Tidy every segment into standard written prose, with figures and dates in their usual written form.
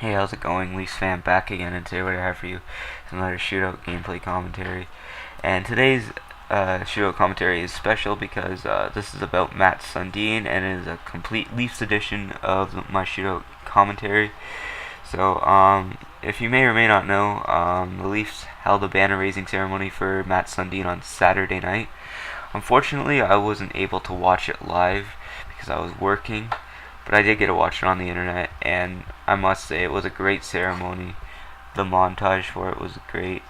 Hey, how's it going? Leafs fan back again, and today what I have for you is another shootout gameplay commentary. And today's shootout commentary is special because this is about Mats Sundin and it is a complete Leafs edition of my shootout commentary. So, if you may or may not know, the Leafs held a banner raising ceremony for Mats Sundin on Saturday night. Unfortunately, I wasn't able to watch it live because I was working, but I did get to watch it on the internet, and I must say it was a great ceremony. The montage for it was great.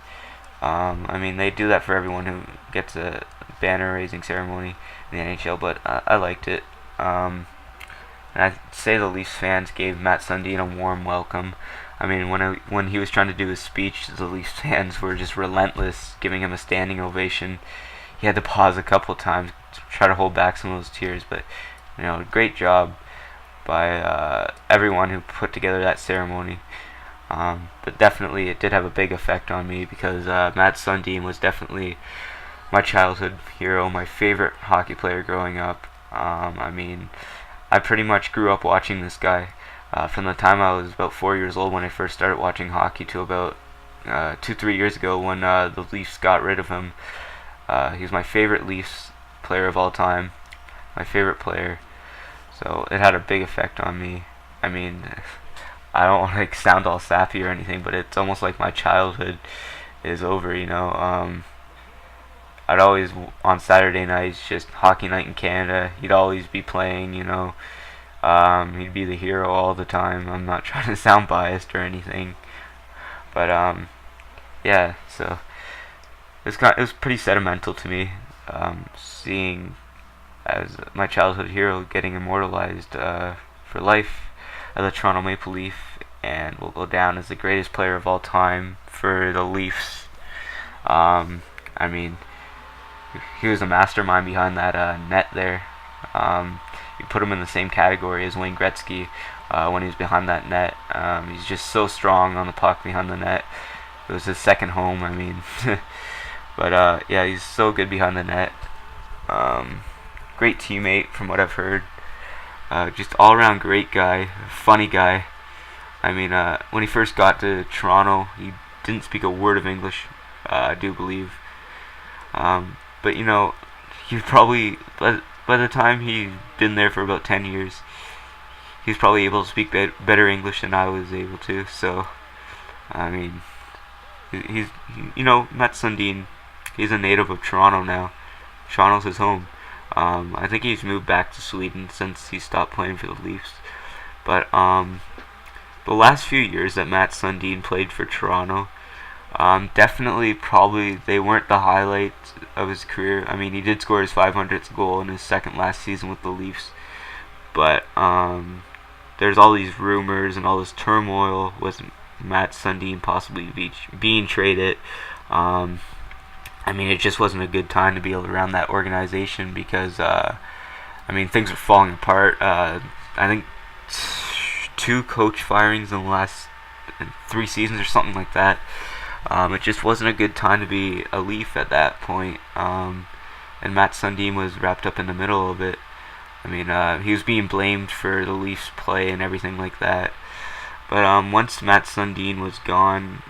They do that for everyone who gets a banner raising ceremony in the NHL, but I liked it. And I'd say the Leafs fans gave Mats Sundin a warm welcome. When he was trying to do his speech, the Leafs fans were just relentless, giving him a standing ovation. He had to pause a couple times to try to hold back some of those tears, but great job by everyone who put together that ceremony. But definitely, it did have a big effect on me because Mats Sundin was definitely my childhood hero, my favorite hockey player growing up. I pretty much grew up watching this guy from the time I was about 4 years old when I first started watching hockey to about 2-3 years ago when the Leafs got rid of him. He was my favorite Leafs player of all time, my favorite player. So it had a big effect on me. I don't want to sound all sappy or anything, but it's almost like my childhood is over. I'd always, on Saturday nights, just hockey night in Canada, he'd always be playing. He'd be the hero all the time. I'm not trying to sound biased or anything, but yeah. So it was pretty sentimental to me, seeing as my childhood hero getting immortalized for life as a Toronto Maple Leaf, and will go down as the greatest player of all time for the Leafs. Um, I mean, he was a mastermind behind that net there. You put him in the same category as Wayne Gretzky when he was behind that net. He's just so strong on the puck behind the net. It was his second home. But yeah, he's so good behind the net. Great teammate from what I've heard. Just all around great guy, funny guy. When he first got to Toronto, he didn't speak a word of English, I do believe. But he probably, by the time he'd been there for about 10 years, he was probably able to speak better English than I was able to. So, Mats Sundin, he's a native of Toronto now. Toronto's his home. I think he's moved back to Sweden since he stopped playing for the Leafs. But the last few years that Mats Sundin played for Toronto, definitely probably they weren't the highlights of his career. He did score his 500th goal in his second last season with the Leafs. But there's all these rumors and all this turmoil with Mats Sundin possibly being traded. It just wasn't a good time to be around that organization because, things were falling apart. I think two coach firings in the last 3 seasons or something like that. It just wasn't a good time to be a Leaf at that point. And Mats Sundin was wrapped up in the middle of it. He was being blamed for the Leafs' play and everything like that. But once Mats Sundin was gone,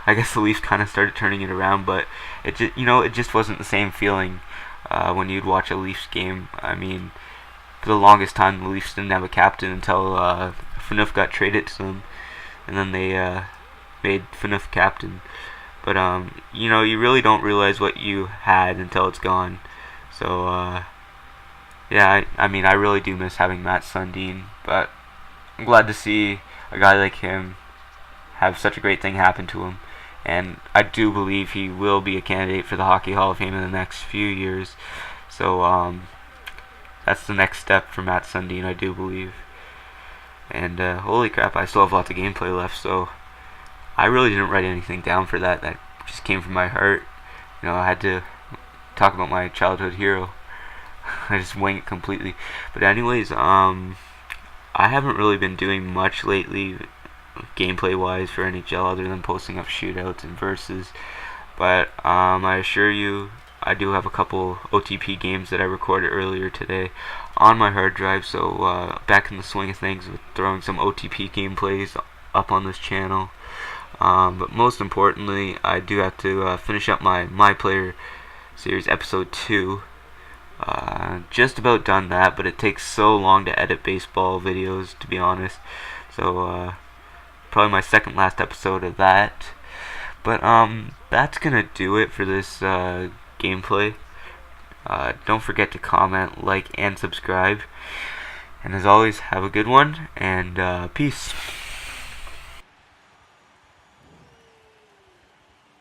I guess the Leafs kind of started turning it around, but it just wasn't the same feeling when you'd watch a Leafs game. For the longest time, the Leafs didn't have a captain until Phaneuf got traded to them, and then they made Phaneuf captain. But you really don't realize what you had until it's gone. So yeah, I really do miss having Mats Sundin, but I'm glad to see a guy like him have such a great thing happen to him. And I do believe he will be a candidate for the Hockey Hall of Fame in the next few years. So that's the next step for Mats Sundin, I do believe. And holy crap, I still have lots of gameplay left, so I really didn't write anything down for that. That just came from my heart. I had to talk about my childhood hero. I just wing it completely. But anyways, I haven't really been doing much lately gameplay wise for NHL other than posting up shootouts and verses, but I assure you I do have a couple OTP games that I recorded earlier today on my hard drive, so back in the swing of things with throwing some OTP gameplays up on this channel. But most importantly, I do have to finish up my Player series episode 2. Just about done that, but it takes so long to edit baseball videos, to be honest. So probably my second last episode of that. But that's gonna do it for this gameplay. Don't forget to comment, like, and subscribe. And as always, have a good one, and peace.